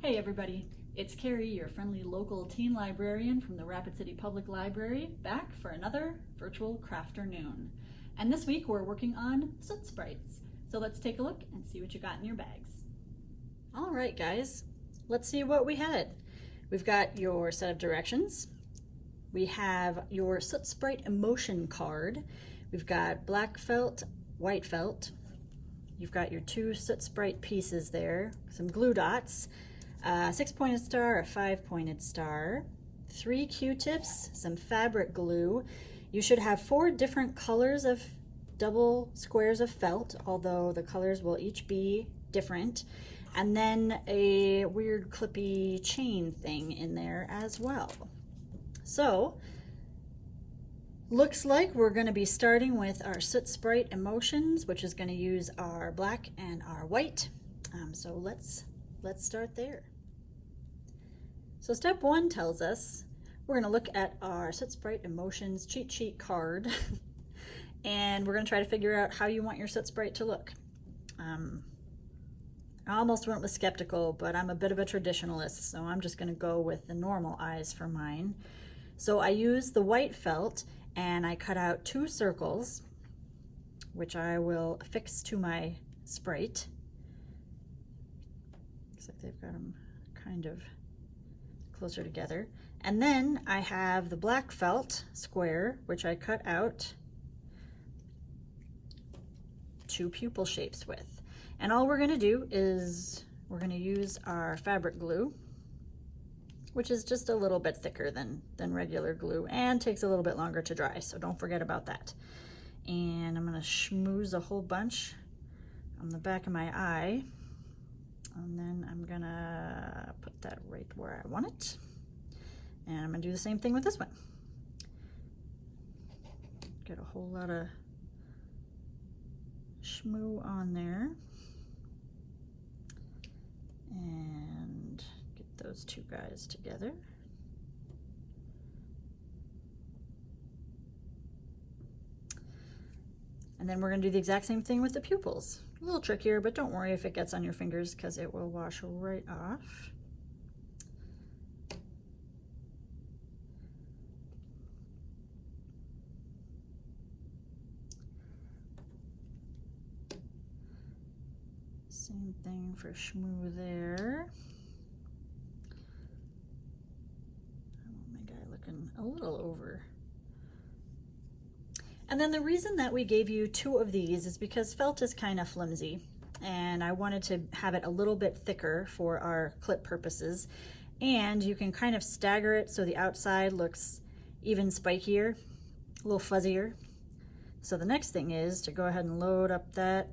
Hey everybody, it's Carrie, your friendly local teen librarian from the Rapid City Public Library, back for another virtual crafternoon. And this week we're working on Soot Sprites. So let's take a look and see what you got in your bags. All right guys, let's see what we had. We've got your set of directions. We have your Soot Sprite emotion card. We've got black felt, white felt. You've got your two Soot Sprite pieces there, some glue dots, a 6-pointed star, a 5-pointed star, 3 Q-tips, some fabric glue. You should have 4 different colors of double squares of felt, although the colors will each be different, and then a weird clippy chain thing in there as well. So, looks like we're going to be starting with our Soot Sprite Emotions, which is going to use our black and our white. So let's start there. So step 1 tells us we're going to look at our Soot Sprite Emotions cheat sheet card and we're going to try to figure out how you want your Soot Sprite to look. I almost went with skeptical, but I'm a bit of a traditionalist, so I'm just going to go with the normal eyes for mine. So I used the white felt and I cut out 2 circles, which I will affix to my sprite. Looks like they've got them kind of closer together. And then I have the black felt square, which I cut out 2 pupil shapes with. And all we're going to do is we're going to use our fabric glue, which is just a little bit thicker than regular glue and takes a little bit longer to dry, so don't forget about that. And I'm going to schmooze a whole bunch on the back of my eye, and then I'm going to put that right where I want it. And I'm going to do the same thing with this one. Get a whole lot of schmoo on there. And get those 2 guys together. And then we're going to do the exact same thing with the pupils. A little trickier, but don't worry if it gets on your fingers because it will wash right off. Same thing for schmoo there. I want my guy looking a little over. And then the reason that we gave you 2 of these is because felt is kind of flimsy and I wanted to have it a little bit thicker for our clip purposes, and you can kind of stagger it so the outside looks even spikier, a little fuzzier. So the next thing is to go ahead and load up that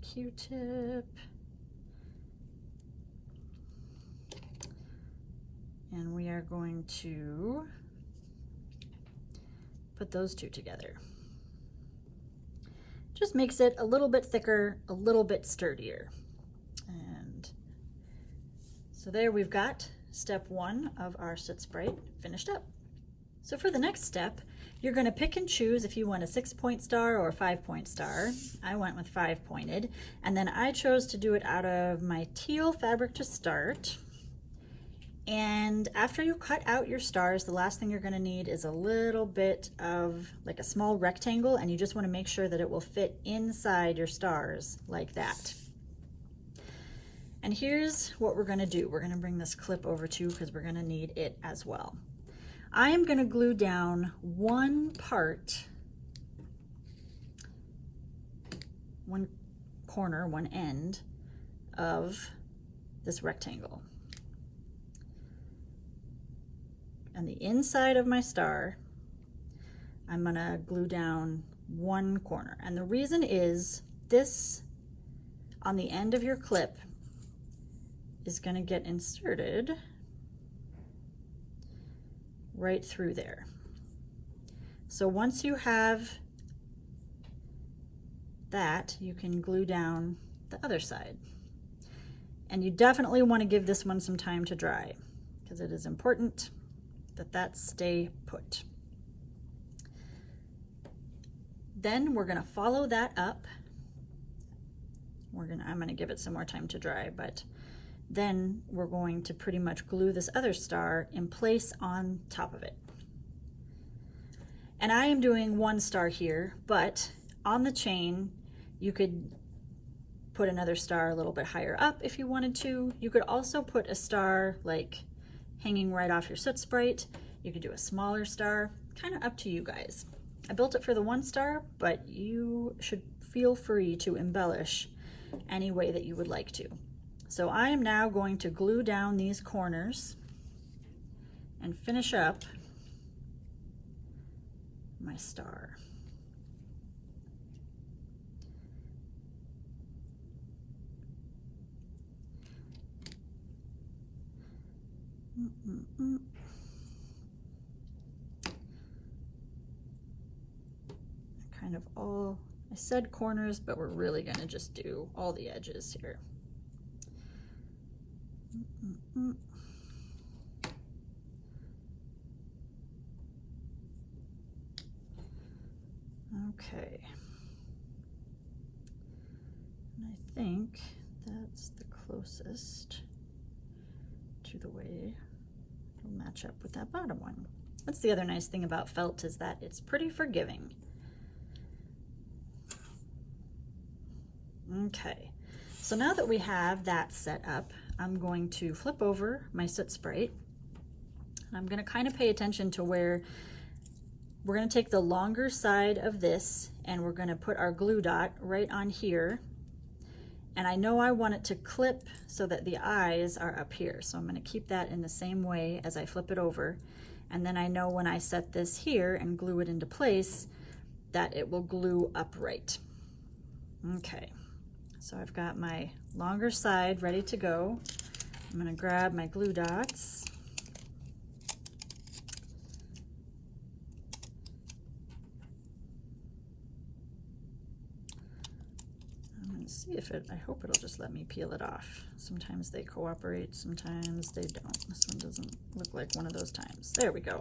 Q-tip. And we are going to put those 2 together. Just makes it a little bit thicker, a little bit sturdier. And so there we've got step 1 of our Soot Sprite finished up. So for the next step, you're going to pick and choose if you want a 6-point star or a 5-point star. I went with 5-pointed, and then I chose to do it out of my teal fabric to start. And after you cut out your stars, the last thing you're going to need is a little bit of like a small rectangle, and you just want to make sure that it will fit inside your stars like that. And here's what we're going to do. We're going to bring this clip over too because we're going to need it as well. I am going to glue down one part, one corner, one end of this rectangle. And the inside of my star, I'm going to glue down one corner. And the reason is this on the end of your clip is going to get inserted right through there. So once you have that, you can glue down the other side. And you definitely want to give this one some time to dry because it is important that stay put. Then we're going to follow that up. I'm going to give it some more time to dry, but then we're going to pretty much glue this other star in place on top of it. And I am doing one star here, but on the chain, you could put another star a little bit higher up if you wanted to. You could also put a star like hanging right off your Soot Sprite. You could do a smaller star, kind of up to you guys. I built it for the one star, but you should feel free to embellish any way that you would like to. So I am now going to glue down these corners and finish up my star. Kind of all, I said corners, but we're really going to just do all the edges here. Okay. And I think that's the closest to the way it'll match up with that bottom one. That's the other nice thing about felt, is that it's pretty forgiving. Okay, so now that we have that set up, I'm going to flip over my Soot Sprite, and I'm going to kind of pay attention to where we're going to take the longer side of this and we're going to put our glue dot right on here. And I know I want it to clip so that the eyes are up here. So I'm going to keep that in the same way as I flip it over. And then I know when I set this here and glue it into place that it will glue upright. Okay, so I've got my longer side ready to go. I'm going to grab my glue dots. See if it, I hope it'll just let me peel it off. Sometimes they cooperate, sometimes they don't. This one doesn't look like one of those times. There we go.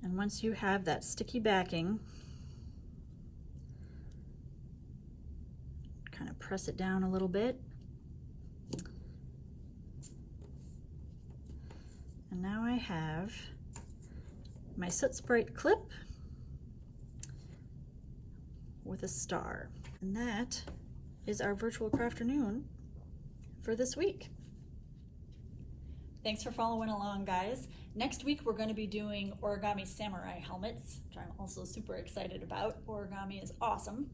And once you have that sticky backing, kind of press it down a little bit. And now I have my Soot Sprite clip with a star. And that is our virtual crafternoon for this week. Thanks for following along, guys. Next week we're going to be doing origami samurai helmets, which I'm also super excited about. Origami is awesome.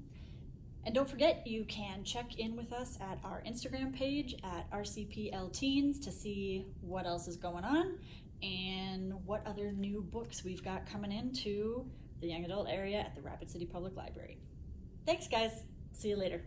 And don't forget, you can check in with us at our Instagram page at RCPL Teens to see what else is going on and what other new books we've got coming into the young adult area at the Rapid City Public Library. Thanks, guys. See you later.